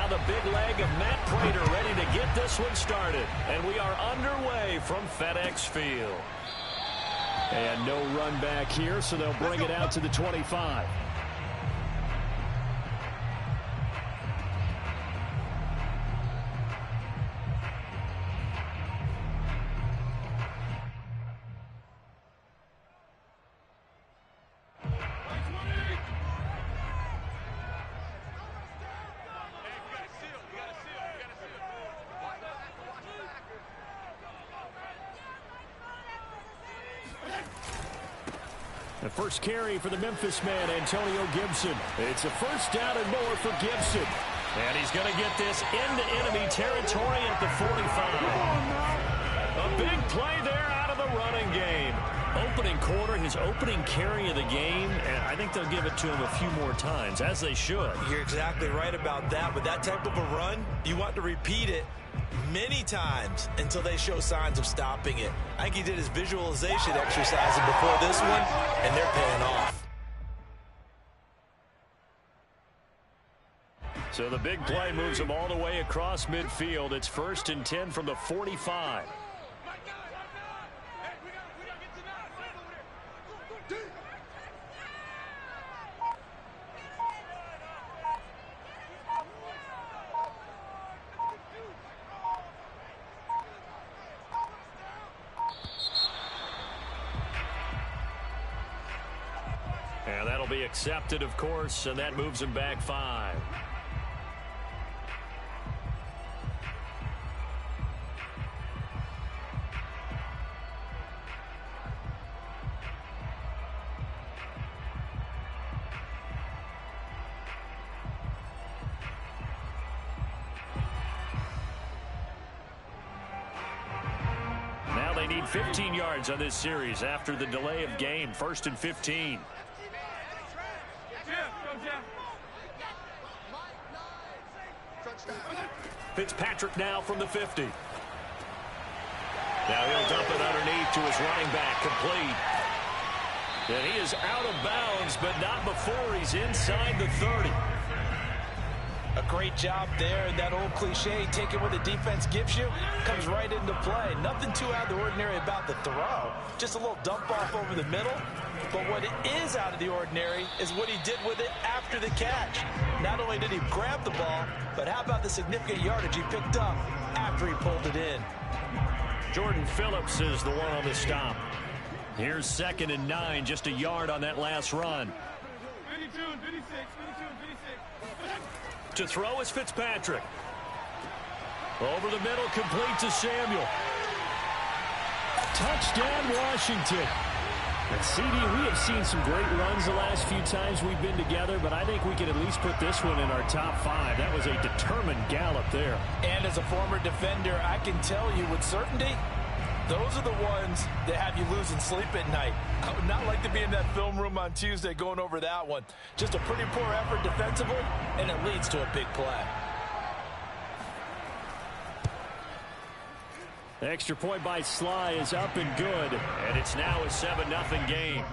the big leg of Matt Prater ready to get this one started. And we are underway from FedEx Field. And no run back here, so they'll bring it out to the 25. The first carry for the Memphis man, Antonio Gibson. It's a first down and more for Gibson. And he's going to get this into enemy territory at the 45. A big play there out of the running game. Opening quarter, his opening carry of the game, and I think they'll give it to him a few more times, as they should. You're exactly right about that. With that type of a run, you want to repeat it many times until they show signs of stopping it. I think he did his visualization exercising before this one, and they're paying off. So the big play moves him all the way across midfield. It's 1st and 10 from the 45. And that'll be accepted, of course, and that moves him back 5. Now they need 15 yards on this series after the delay of game. 1st and 15. Fitzpatrick now from the 50. Now he'll dump it underneath to his running back, complete. And he is out of bounds, but not before he's inside the 30. A great job there, and that old cliche, take it what the defense gives you, comes right into play. Nothing too out of the ordinary about the throw. Just a little dump off over the middle. But what is out of the ordinary is what he did with it after the catch. Not only did he grab the ball, but how about the significant yardage he picked up after he pulled it in. Jordan Phillips is the one on the stop. Here's 2nd and 9, just a yard on that last run. 52 and 56, 52 and 56. To throw is Fitzpatrick. Over the middle, complete to Samuel. Touchdown, Washington. And CD, we have seen some great runs the last few times we've been together, but I think we can at least put this one in our top 5. That was a determined gallop there. And as a former defender, I can tell you with certainty, those are the ones that have you losing sleep at night. I would not like to be in that film room on Tuesday going over that one. Just a pretty poor effort defensively, and it leads to a big play. The extra point by Sly is up and good, and it's now a 7-0 game.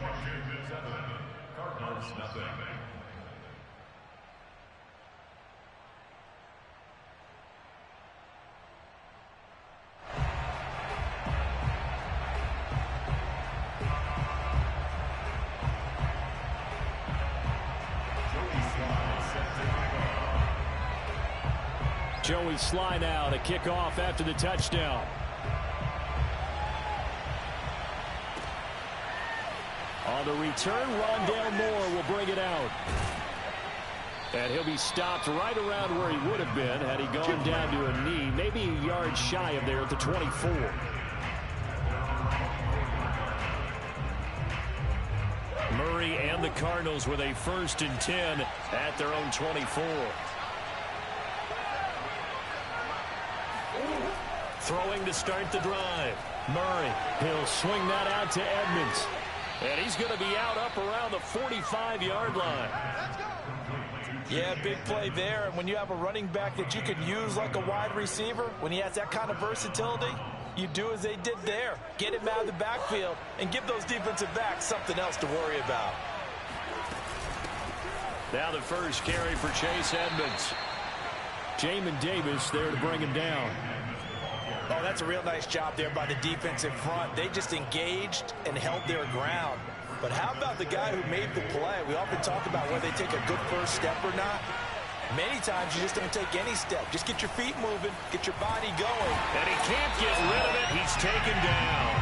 Joey Sly now to kick off after the touchdown. On the return, Rondale Moore will bring it out. And he'll be stopped right around where he would have been had he gone down to a knee, maybe a yard shy of there at the 24. Murray and the Cardinals with a 1st and 10 at their own 24. Throwing to start the drive. Murray, he'll swing that out to Edmonds. And he's going to be out up around the 45-yard line. Yeah, big play there. And when you have a running back that you can use like a wide receiver, when he has that kind of versatility, you do as they did there. Get him out of the backfield and give those defensive backs something else to worry about. Now the first carry for Chase Edmonds. Jamin Davis there to bring him down. Oh, that's a real nice job there by the defensive front. They just engaged and held their ground. But how about the guy who made the play? We often talk about whether they take a good first step or not. Many times you just don't take any step. Just get your feet moving, get your body going. And he can't get rid of it. He's taken down.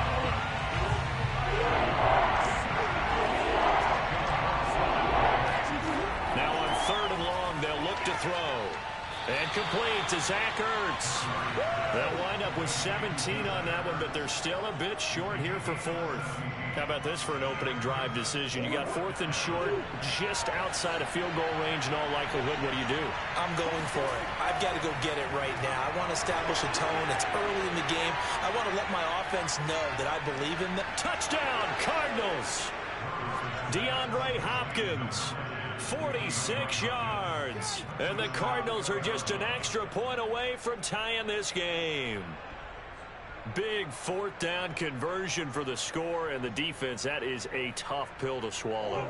Now on 3rd and long, they'll look to throw. And complete to Zach Ertz. They'll wind up with 17 on that one, but they're still a bit short here for 4th. How about this for an opening drive decision? You got 4th and short, just outside of field goal range in all likelihood. What do? I'm going for it. I've got to go get it right now. I want to establish a tone. It's early in the game. I want to let my offense know that I believe in them. Touchdown, Cardinals. DeAndre Hopkins, 46 yards. And the Cardinals are just an extra point away from tying this game. Big 4th down conversion for the score, and the defense, that is a tough pill to swallow.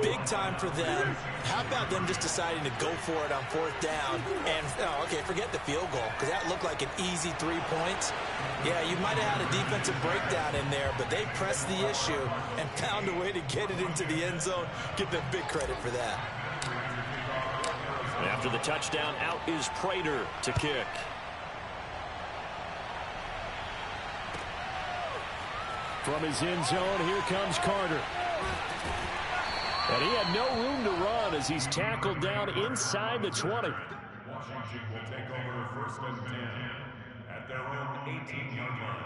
Big time for them. How about them just deciding to go for it on 4th down? And, okay, forget the field goal, because that looked like an easy 3 points. Yeah, you might have had a defensive breakdown in there, but they pressed the issue and found a way to get it into the end zone. Give them big credit for that. After the touchdown, out is Prater to kick. From his end zone, here comes Carter. And he had no room to run as he's tackled down inside the 20. Washington will take over 1st and 10 at their own 18-yard line.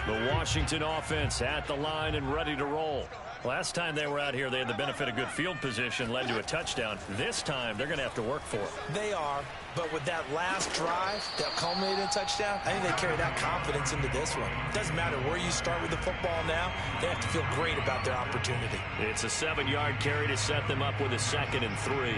The Washington offense at the line and ready to roll. Last time they were out here, they had the benefit of good field position, led to a touchdown. This time, they're going to have to work for it. They are, but with that last drive that culminated in a touchdown, I think they carry that confidence into this one. It doesn't matter where you start with the football now. They have to feel great about their opportunity. It's a 7-yard carry to set them up with a 2nd and 3.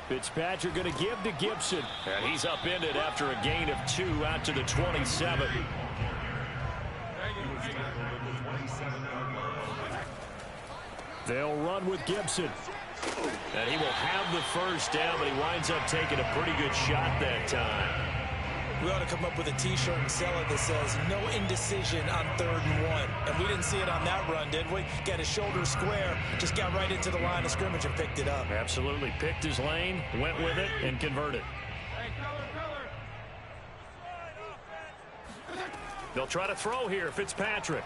Fitzpatrick going to give to Gibson. And he's upended after a gain of 2 out to the 27. They'll run with Gibson. And he will have the 1st down, but he winds up taking a pretty good shot that time. We ought to come up with a T-shirt and sell it that says, no indecision on 3rd and 1. And we didn't see it on that run, did we? Got his shoulder square, just got right into the line of scrimmage and picked it up. Absolutely. Picked his lane, went with it, and converted. They'll try to throw here, Fitzpatrick.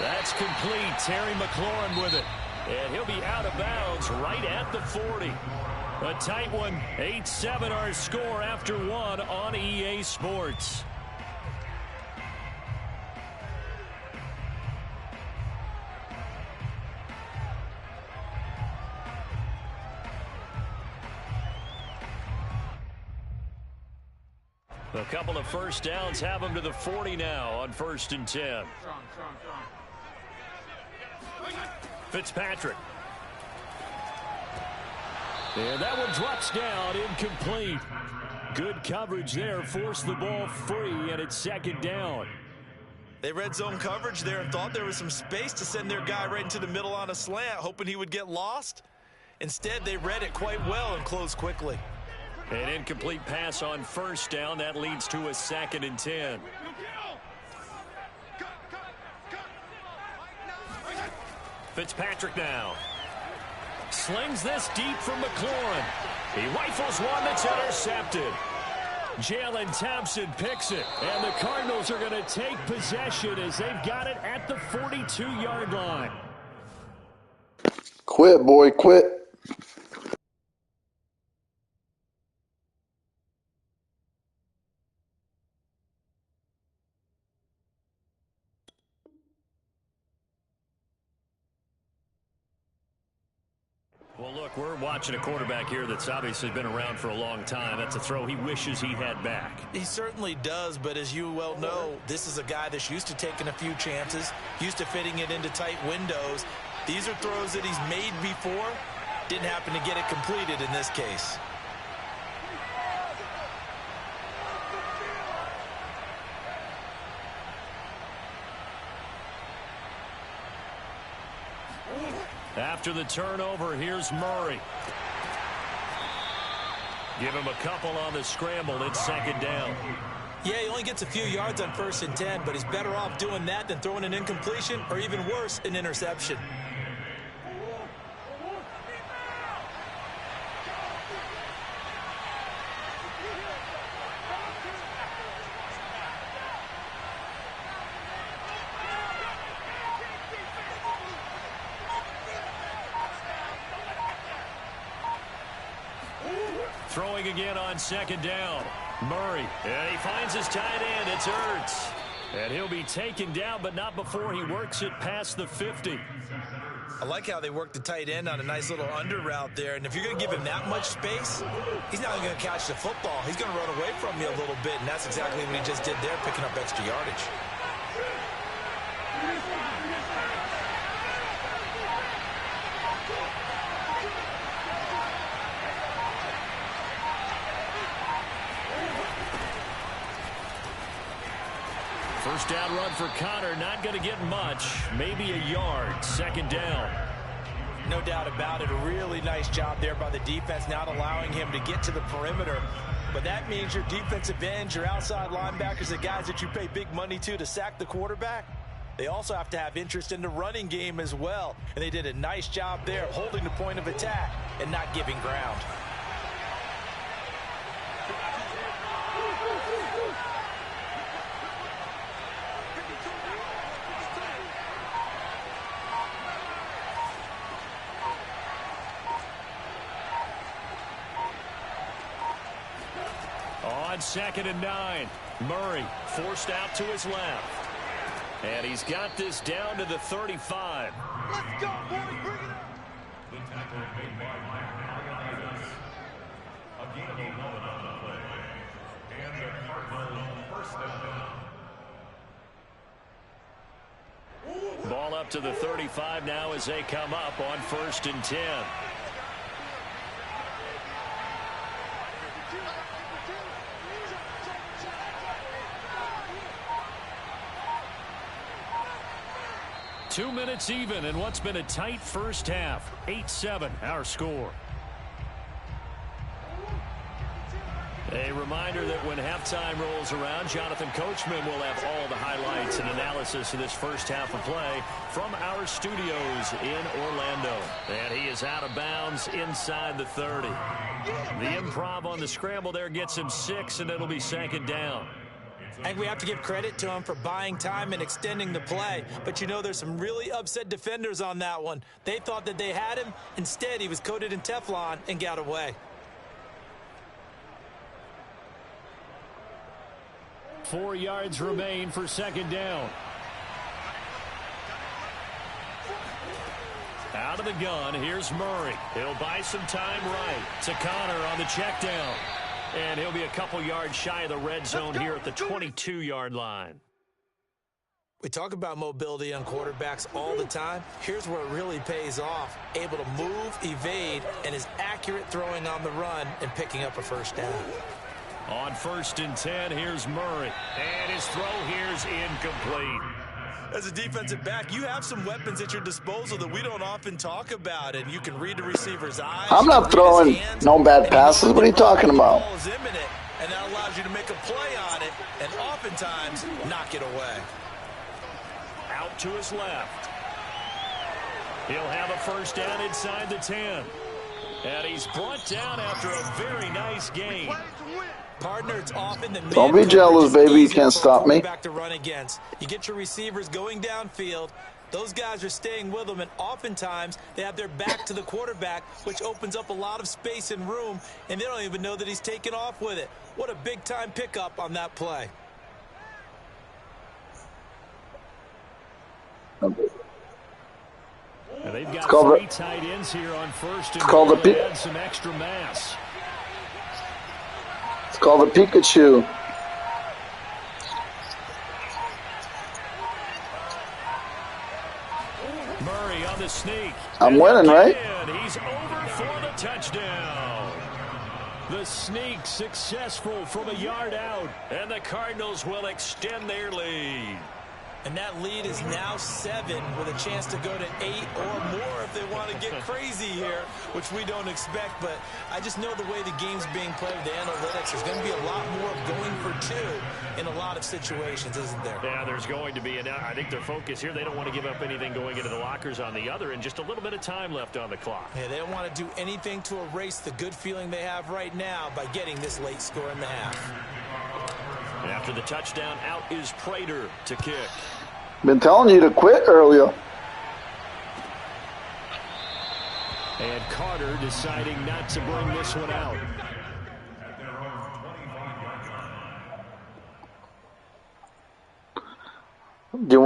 That's complete. Terry McLaurin with it. And he'll be out of bounds right at the 40. A tight one. 8-7 our score after 1 on EA Sports. A couple of 1st downs have them to the 40 now on 1st and 10. Fitzpatrick. And that one drops down, incomplete. Good coverage there, forced the ball free, and it's 2nd down. They red zone coverage there and thought there was some space to send their guy right into the middle on a slant, hoping he would get lost. Instead, they read it quite well and closed quickly. An incomplete pass on 1st down. That leads to a 2nd and 10. Fitzpatrick now. Slings this deep from McLaurin. He rifles one that's intercepted. Jalen Thompson picks it. And the Cardinals are going to take possession as they've got it at the 42-yard line. Quit, boy, quit. Look, we're watching a quarterback here that's obviously been around for a long time. That's a throw he wishes he had back. He certainly does, but as you well know, this is a guy that's used to taking a few chances, used to fitting it into tight windows. These are throws that he's made before. Didn't happen to get it completed in this case. After the turnover, here's Murray. Give him a couple on the scramble. It's second down. Yeah, he only gets a few yards on 1st and 10, but he's better off doing that than throwing an incompletion or even worse, an interception. Throwing again on second down. Murray, and he finds his tight end. It's Ertz. And he'll be taken down, but not before he works it past the 50. I like how they work the tight end on a nice little under route there. And if you're going to give him that much space, he's not going to catch the football. He's going to run away from you a little bit, and that's exactly what he just did there, picking up extra yardage. First down run for Connor, not going to get much, maybe a yard, second down. No doubt about it, a really nice job there by the defense, not allowing him to get to the perimeter. But that means your defensive ends, your outside linebackers, the guys that you pay big money to sack the quarterback, they also have to have interest in the running game as well. And they did a nice job there of holding the point of attack and not giving ground. On 2nd and 9, Murray forced out to his left. And he's got this down to the 35. Let's go, boys. Bring it up. The tackle made by Mike. A gain of 11 on the play. And the Cardinals first down. Ball up to the 35 now as they come up on 1st and 10. Two minutes even in what's been a tight first half. 8-7 our score. A reminder that when halftime rolls around, Jonathan Coachman will have all the highlights and analysis of this first half of play from our studios in Orlando. And he is out of bounds inside the 30. The improv on the scramble there gets him 6, and it'll be second down. I think we have to give credit to him for buying time and extending the play. But you know, there's some really upset defenders on that one. They thought that they had him. Instead, he was coated in Teflon and got away. 4 yards remain for second down. Out of the gun, here's Murray. He'll buy some time right to Connor on the check down. And he'll be a couple yards shy of the red zone here at the 22-yard line. We talk about mobility on quarterbacks all the time. Here's where it really pays off. Able to move, evade, and is accurate throwing on the run and picking up a first down. On 1st and 10, here's Murray. And his throw here's incomplete. As a defensive back, you have some weapons at your disposal that we don't often talk about, and you can read the receiver's eyes. I'm not throwing no bad passes. What are you talking about? The ball is imminent, and that allows you to make a play on it, and oftentimes knock it away. Out to his left. He'll have a first down inside the 10. And he's brought down after a very nice game. Partner, it's often the Don't be jealous, baby. You can't stop me. To run against. You get your receivers going downfield. Those guys are staying with them, and oftentimes they have their back to the quarterback, which opens up a lot of space and room, and they don't even know that he's taken off with it. What a big-time pickup on that play. And They've got three tight ends here on first and goal to add some extra mass. It's called the Pikachu. Murray on the sneak. I'm winning, right? He's over for the touchdown. The sneak successful from a yard out, and the Cardinals will extend their lead. And that lead is now 7 with a chance to go to 8 or more if they want to get crazy here, which we don't expect. But I just know the way the game's being played with the analytics, there's going to be a lot more of going for 2 in a lot of situations, isn't there? Yeah, there's going to be. And I think their focus here, they don't want to give up anything going into the lockers on the other, and just a little bit of time left on the clock. Yeah, they don't want to do anything to erase the good feeling they have right now by getting this late score in the half. After the touchdown, out is Prater to kick. Been telling you to quit earlier. And Carter deciding not to bring this one out. Do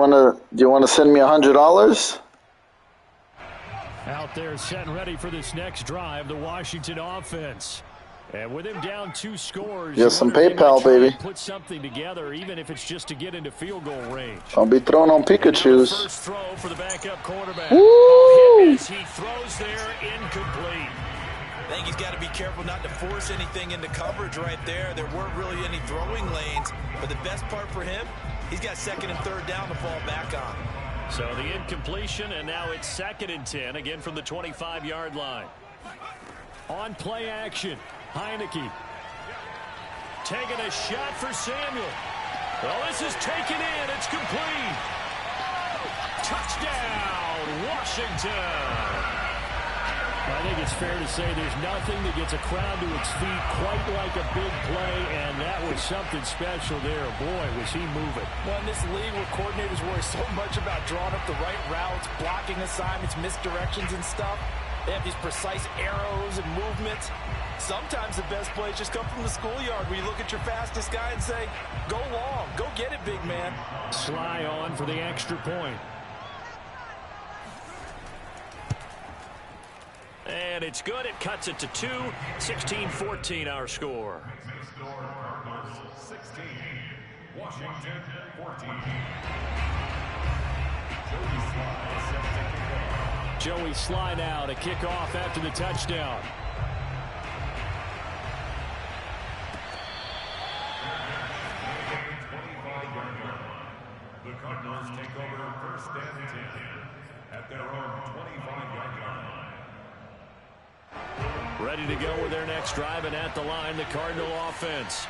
you wanna send me $100? Out there set and ready for this next drive, the Washington offense. And with him down 2 scores, Just some PayPal, baby. Put something together, even if it's just to get into field goal range. I'll be throwing on Pikachus. First throw for the backup quarterback. Woo! As he throws there, incomplete. I think he's got to be careful not to force anything into coverage right there. There weren't really any throwing lanes, but the best part for him, he's got 2nd and 3rd down to fall back on. So the incompletion, and now it's 2nd and 10, again from the 25-yard line. On play action, Heineke taking a shot for Samuel. Well, this is taken in. It's complete. Touchdown, Washington. I think it's fair to say there's nothing that gets a crowd to its feet quite like a big play, and that was something special there. Boy, was he moving. Well, in this league where coordinators worry so much about drawing up the right routes, blocking assignments, misdirections and stuff, they have these precise arrows and movements. Sometimes the best plays just come from the schoolyard where you look at your fastest guy and say, go long, go get it, big man. Sly on for the extra point. And it's good. It cuts it to 2. 16-14 our score. Cardinals 16, Washington 14. Joey Sly now to kick off after the touchdown. The Cardinals take over 1st and 10 at their own 25-yard line. Ready to go with their next drive, and at the line, the Cardinal offense.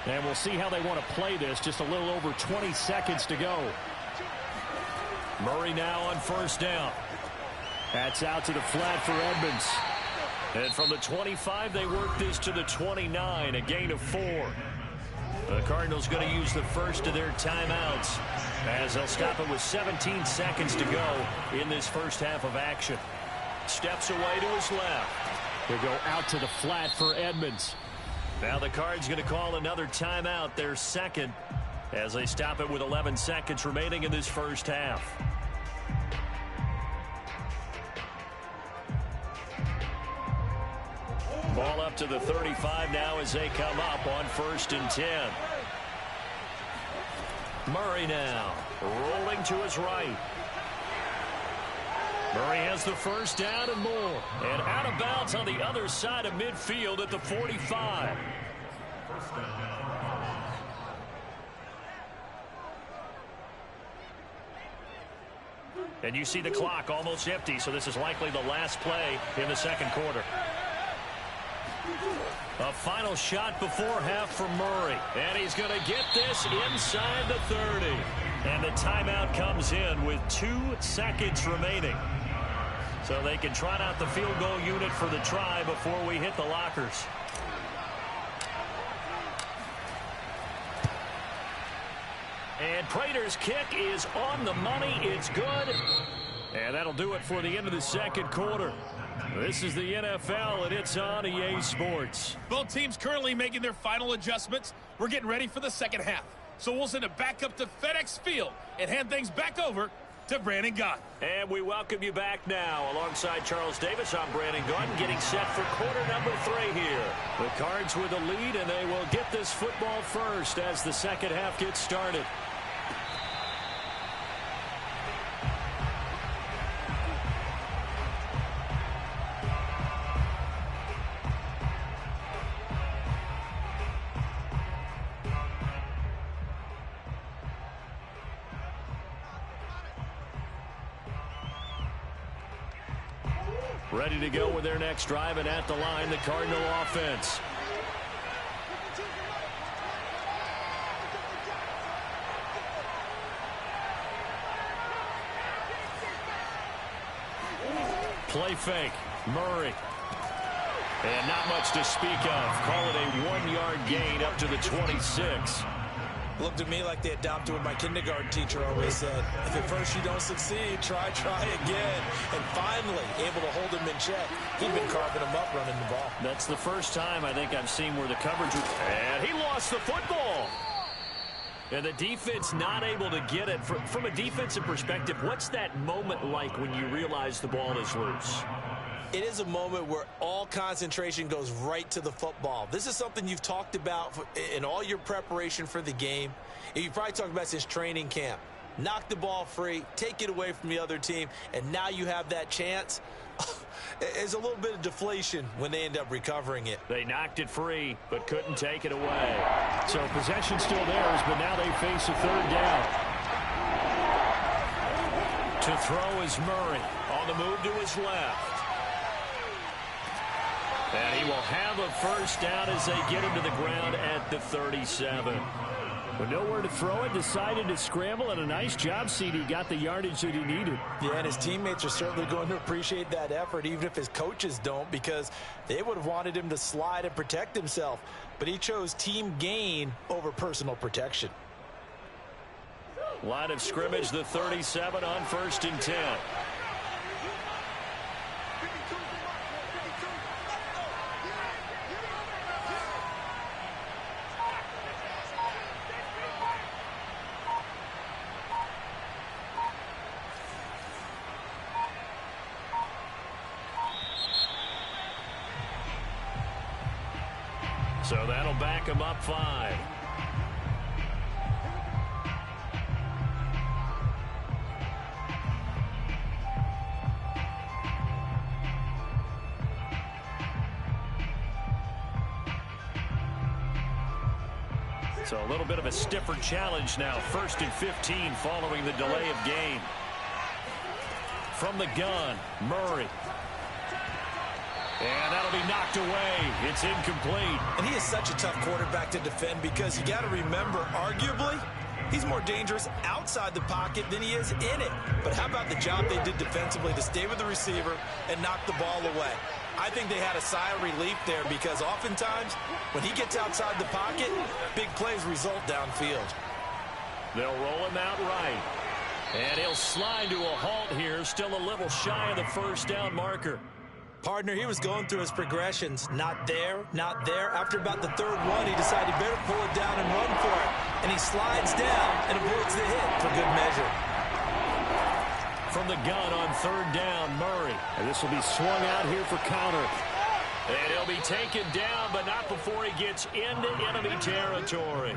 And we'll see how they want to play this. Just a little over 20 seconds to go. Murray now on 1st down. That's out to the flat for Edmonds. And from the 25, they work this to the 29, a gain of 4. The Cardinals going to use the first of their timeouts as they'll stop it with 17 seconds to go in this first half of action. Steps away to his left. They go out to the flat for Edmonds. Now the Cards going to call another timeout, their 2nd, as they stop it with 11 seconds remaining in this first half. Ball up to the 35 now as they come up on 1st and 10. Murray now rolling to his right. Murray has the 1st down and more. And out of bounds on the other side of midfield at the 45. And you see the clock almost empty, so this is likely the last play in the 2nd quarter. A final shot before half for Murray. And he's going to get this inside the 30. And the timeout comes in with 2 seconds remaining. So they can trot out the field goal unit for the try before we hit the lockers. And Prater's kick is on the money. It's good. And that'll do it for the end of the 2nd quarter. This is the NFL, and it's on EA Sports. Both teams currently making their final adjustments. We're getting ready for the 2nd half. So we'll send it back up to FedEx Field and hand things back over to Brandon Gott. And we welcome you back now. Alongside Charles Davis, I'm Brandon Gott, getting set for quarter number 3 here. The Cards with a lead, and they will get this football first as the second half gets started. Ready to go with their next drive, and at the line, the Cardinal offense. Play fake. Murray. And not much to speak of. Call it a 1-yard gain up to the 26. Looked to me like they adopted what my kindergarten teacher always said. If at first you don't succeed, try again. And finally, able to hold him in check. He'd been carving him up running the ball. That's the first time I think I've seen where the coverage was. And he lost the football. And the defense not able to get it. From a defensive perspective, what's that moment like when you realize the ball is loose? It is a moment where all concentration goes right to the football. This is something you've talked about in all your preparation for the game. You've probably talked about since training camp. Knock the ball free, take it away from the other team, and now you have that chance. There's a little bit of deflation when they end up recovering it. They knocked it free, but couldn't take it away. So possession still theirs, but now they face a third down. To throw is Murray. On the move to his left. And he will have a first down as they get him to the ground at the 37. With nowhere to throw it, decided to scramble, and a nice job, CD. Got the yardage that he needed. Yeah, and his teammates are certainly going to appreciate that effort, even if his coaches don't, because they would have wanted him to slide and protect himself. But he chose team gain over personal protection. Line of scrimmage, the 37 on 1st and 10. So that'll back him up 5. So a little bit of a stiffer challenge now. 1st and 15 following the delay of game. From the gun, Murray. And that'll be knocked away. It's incomplete. And he is such a tough quarterback to defend because you got to remember, arguably, he's more dangerous outside the pocket than he is in it. But how about the job they did defensively to stay with the receiver and knock the ball away? I think they had a sigh of relief there because oftentimes when he gets outside the pocket, big plays result downfield. They'll roll him out right. And he'll slide to a halt here, still a little shy of the first down marker. Partner, he was going through his progressions. Not there, not there. After about the 3rd one, he decided he better pull it down and run for it. And he slides down and avoids the hit for good measure. From the gun on 3rd down, Murray. And this will be swung out here for counter. And he'll be taken down, but not before he gets into enemy territory.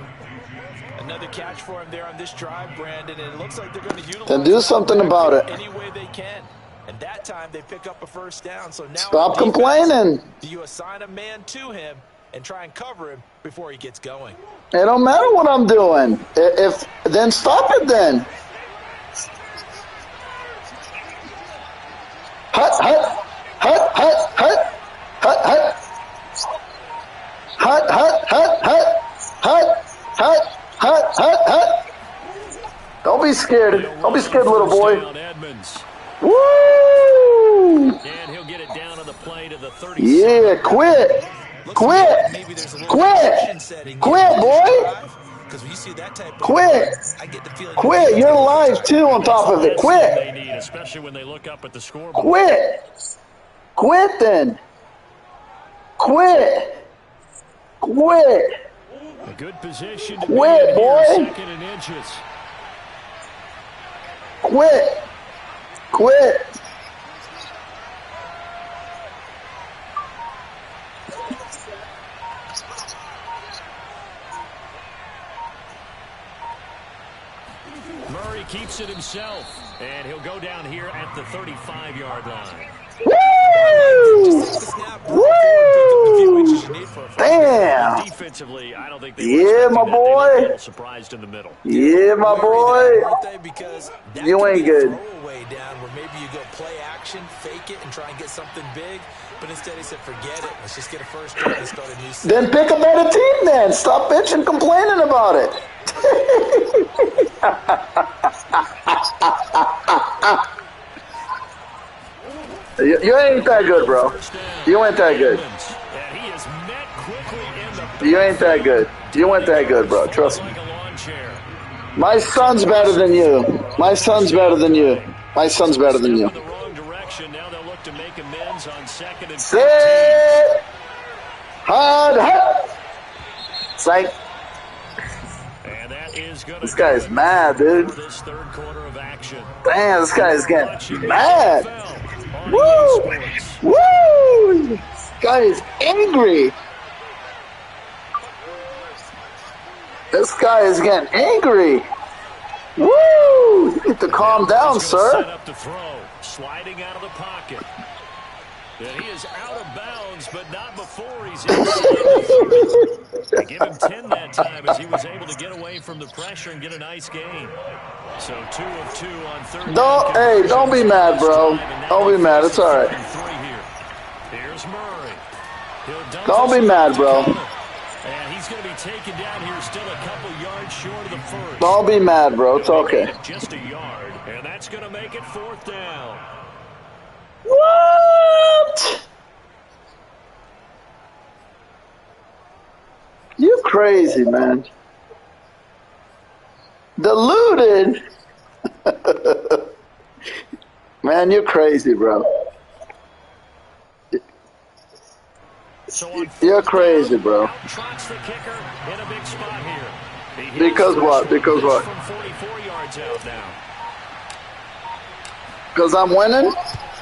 Another catch for him there on this drive, Brandon. And it looks like they're going to utilize Then do something about it. any way they can. And that time they pick up a first down. So now stop complaining. Do you assign a man to him and try and cover him before he gets going? It don't matter what I'm doing. If then stop it then. Hut, hut, hut, hut, hut, hut, hut. Hut, hut, hut, hut, hut, hut, hut, hut, hut. Don't be scared. Don't be scared, little boy. Woo! And he'll get it down on the play to the 30. Yeah, quit. Quit, boy. Because when you see that type of quit. I get the feeling Quit. You're live too on top of it. Quit. They need, especially when they look up at the scoreboard. Quit. Quit then. Quit. Quit. A good position to quit, be in boy. Here, 2nd and inches. Quit. Quit. Murray keeps it himself, and he'll go down here at the 35-yard line. Woo! Woo! Damn. Defensively, I don't think they Yeah, my boy. Surprised in the middle. Yeah, my boy. Because You ain't good. Way down where maybe you go play action, fake it, and try and get something big. But instead he said, forget it. Let's just get a first down and start a new season. Then pick a better team then. Stop bitching complaining about it. You ain't that good, bro. You ain't that good. You ain't that good. You ain't that good, bro. Trust me. My son's better than you. My son's better than you. My son's better than you. Sit. Hard, hard. Psych. This guy's mad, dude. Damn, this guy's getting mad. Woo! Woo! This guy is angry. This guy is getting angry. Woo! You need to calm down, sir. Sliding out of the pocket. And he is out of bounds, but not before he's inside. They give him 10 that time as he was able to get away from the pressure and get a nice gain. So 2 of 2 on third. Don't be mad, bro. Don't be mad. It's all right. Here's Murray. Don't be mad, bro. And he's going to be taken down here still a couple yards short of the first. Don't be mad, bro. It's okay. Just a yard, and that's going to make it 4th down. What? You crazy, man. Deluded? Man, you're crazy, bro. You're crazy, bro. Because what? Because what? Because I'm winning?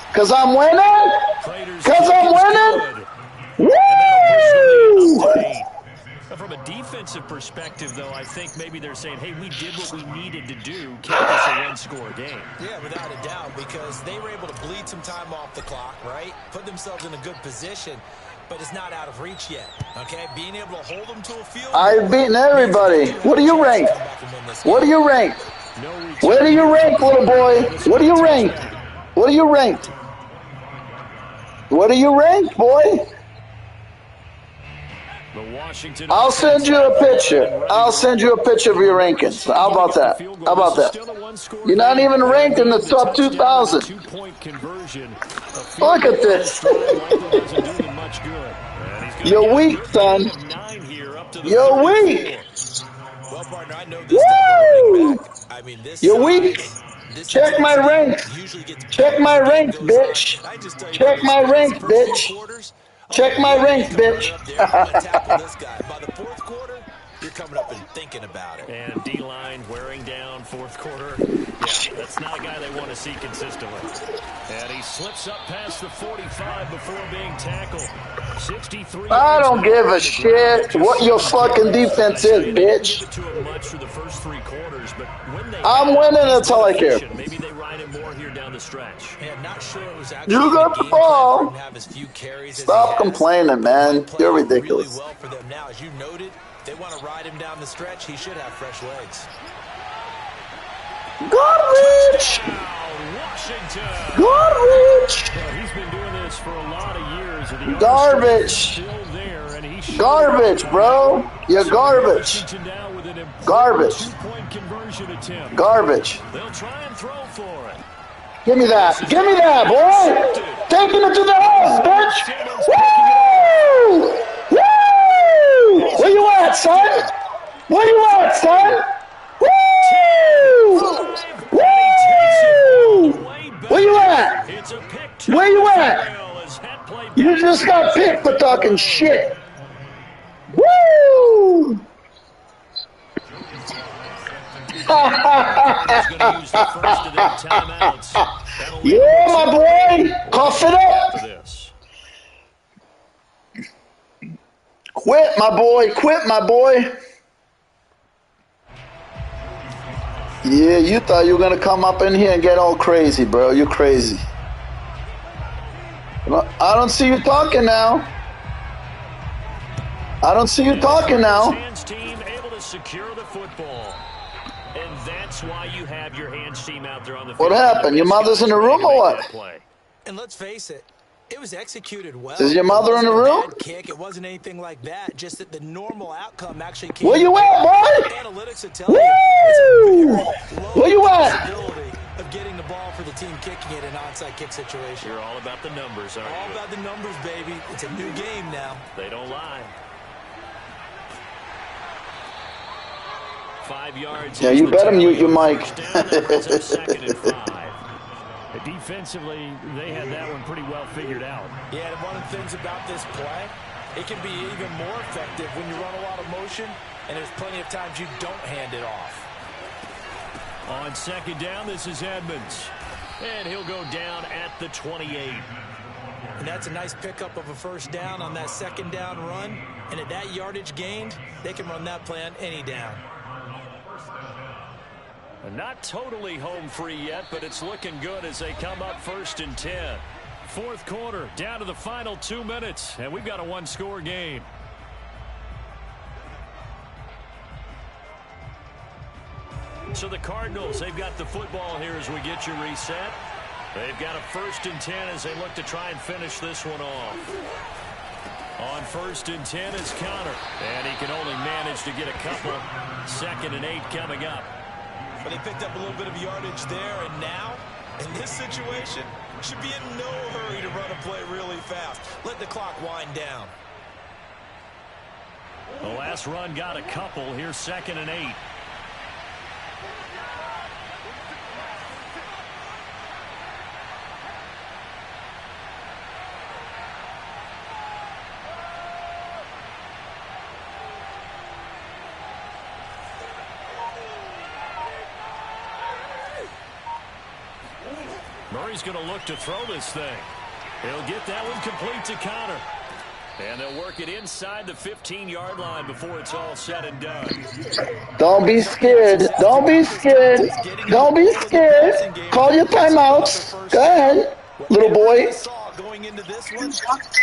Because I'm winning? Because I'm winning? Woo! From a defensive perspective, though, I think maybe they're saying, hey, we did what we needed to do, keep this a one-score game. Yeah, without a doubt, because they were able to bleed some time off the clock, right? Put themselves in a good position, but it's not out of reach yet, okay? Being able to hold them to a field. I've beaten everybody. What do you rank? What do you rank? Where do you rank, little boy? What do you rank? What do you rank? What do you rank, boy? I'll send you a picture. I'll send you a picture of your rankings. How about that? How about that? You're not even ranked in the top 2,000. Look at this. You're weak, son. You're weak. Woo! You're weak. Check my rank. Check my rank, bitch. Check my rank, bitch. Check my rank, bitch. By the 4th quarter, you're coming up and thinking about it. And D-line wearing down 4th quarter. Yeah, that's not a guy they want to see consistently. And he slips up past the 45 before being tackled. 63. I don't give a shit what your fucking defense is, bitch. I'm winning, that's all I care. Maybe they ride it more here down the stretch. You got the ball. Stop complaining, man. You're ridiculous. Well for them now, as you noted, they want to ride him down the stretch. He should have fresh legs. Garbage! Garbage! He's been doing this for a lot of years. Garbage! Garbage, bro. You're garbage. Garbage. Garbage. They'll try and throw for it. Give me that. Give me that, boy. Taking it to the house, bitch. Woo! Woo! Where you at, son? Where you at, son? Woo! Woo! Where you at? Where you at? You just got picked for talking shit. Woo! going to use the first of their timeouts. Yeah, my boy. Cough it up. Quit, my boy. Quit, my boy. Yeah, you thought you were going to come up in here and get all crazy, bro. You're crazy. I don't see you talking now. I don't see you talking now. Team able to secure the football. And that's why you have your hands team out there on the field. What happened? Your mother's in the room or what? And let's face it, it was executed well. Is your mother in the room? Kick. It wasn't anything like that. Just that the normal outcome actually came. Where you at, boy? Analytics would tell you. Where you at? Of getting the ball for the team kicking it in an onside kick situation. You're all about the numbers, aren't you? All about the numbers, baby. It's a new game now. They don't lie. 5 yards. Yeah, you better mute your mic. Second and 5. Defensively, they had that one pretty well figured out. Yeah, and one of the things about this play, it can be even more effective when you run a lot of motion, and there's plenty of times you don't hand it off. On second down, this is Edmonds. And he'll go down at the 28. And that's a nice pickup of a first down on that second down run. And at that yardage gained, they can run that play on any down. Not totally home free yet, but it's looking good as they come up 1st and 10. Fourth quarter, down to the final 2 minutes, and we've got a one-score game. So the Cardinals, they've got the football here as we get you reset. They've got a 1st and 10 as they look to try and finish this one off. On 1st and 10 is Connor, and he can only manage to get a couple. 2nd and 8 coming up. But they picked up a little bit of yardage there, and now, in this situation, should be in no hurry to run a play really fast. Let the clock wind down. The last run got a couple. Here's 2nd and 8. Murray's going to look to throw this thing. He'll get that one complete to Connor. And they'll work it inside the 15-yard line before it's all said and done. Don't be scared. Don't be scared. Don't be scared. Call your timeouts. Go ahead, little boy. Going into this one,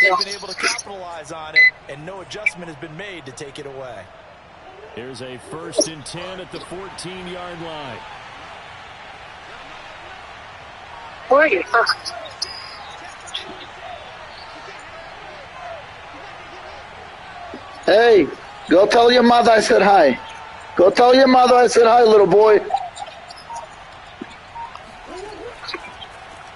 they've been able to capitalize on it, and no adjustment has been made to take it away. Here's a 1st and 10 at the 14-yard line. Hey, go tell your mother I said hi. Go tell your mother I said hi, little boy.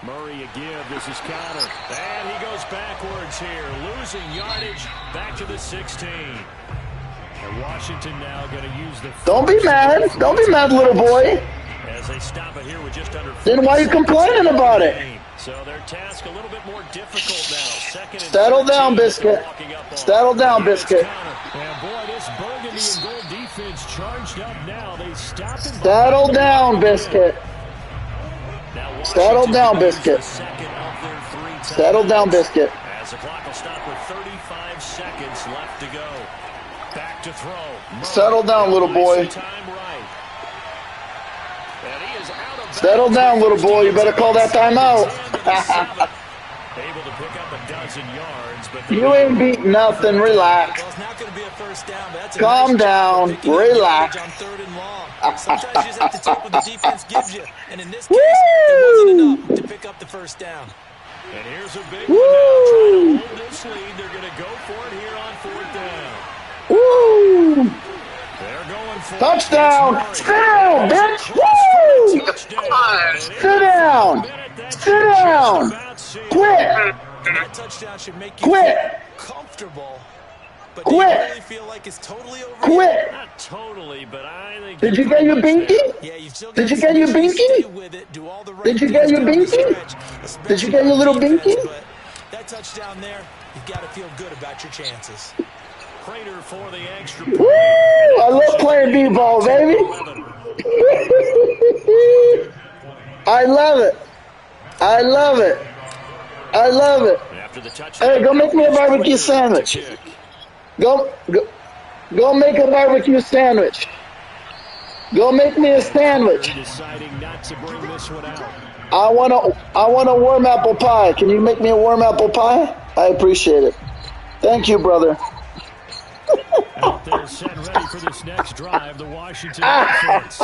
Murray a give. This is Connor. And he goes backwards here. Losing yardage back to the 16. And Washington now going to use the... Don't be mad. Don't be mad, little boy. As they stop it here with just under... Then why are you complaining about it? So their task a little bit more difficult now. 2nd and Settle down, Biscuit. Settle down, Biscuit. And boy, this burgundy and gold defense charged up now. They stop him. Settle down, Biscuit. Settle down, Biscuit. Settle down, Biscuit. As the clock will stop with 35 seconds left to go. Back to throw. Settle down, little boy. Settle down, little boy. You better call that timeout. Able to pick up a dozen yards, but you ain't beat nothing. Relax. Well, it's not going to be a first down, but that's a calm down. Relax. On 3rd and long. Sometimes you just have to take what the defense gives you, and in this case, it wasn't enough to pick up the first down. And here's a big one now. Trying to hold this lead. They're going to go for it here on 4th down. Woo! They're going for touchdown! Sit down, bitch! Woo! Sit down! Sit down! Quit! That touchdown should make you quit! Feel comfortable. But quit! Do you really feel like it's totally over? Quit! Not totally, but I think. Did you get your binky? Yeah, you've still Did you get your binky? Did you get your binky? Did you get your little binky? But that touchdown there, you've got to feel good about your chances. Prater for the extra point. Woo! I love playing b-ball, baby. I love it. I love it. I love it. Hey, go make me a barbecue sandwich. Go make a barbecue sandwich. Go make me a sandwich. I want a warm apple pie. Can you make me a warm apple pie? I appreciate it. Thank you, brother. Out there set ready for this next drive, the Washington offense.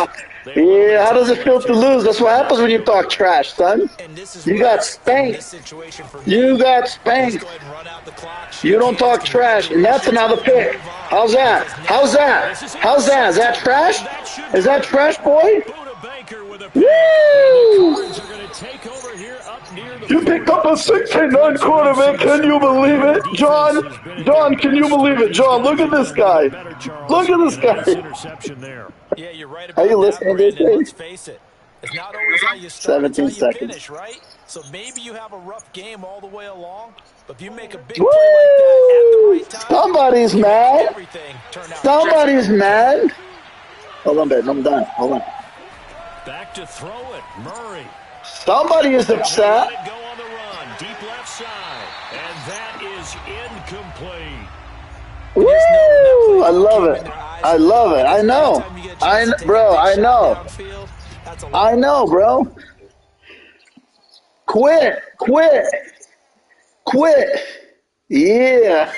Yeah, how does it feel to lose? That's what happens when you talk trash, son. You got spanked. You got spanked. You don't talk trash, and that's another pick. How's that? How's that? How's that? Is that trash? Is that trash, boy? Woo! You picked up a 6'9" quarterback. Can you believe it? John, can you believe it? John, look at this guy. Look at this guy. Yeah, you're right Are about you that, listening to Brandon. this? Let's face it. It's not always how you start, it's how 17 you seconds. finish, right? So maybe you have a rough game all the way along, but if you make a big Woo! play like that at the right time, Somebody's mad. everything turn out. Somebody's mad. Hold on, babe. I'm done. Hold on. Back to throw it, Murray. Somebody is upset. Let it go on the run, deep left side, and that is incomplete. Woo! I love it. I love it. I know. Bro, I know. I know, bro. Quit. Yeah.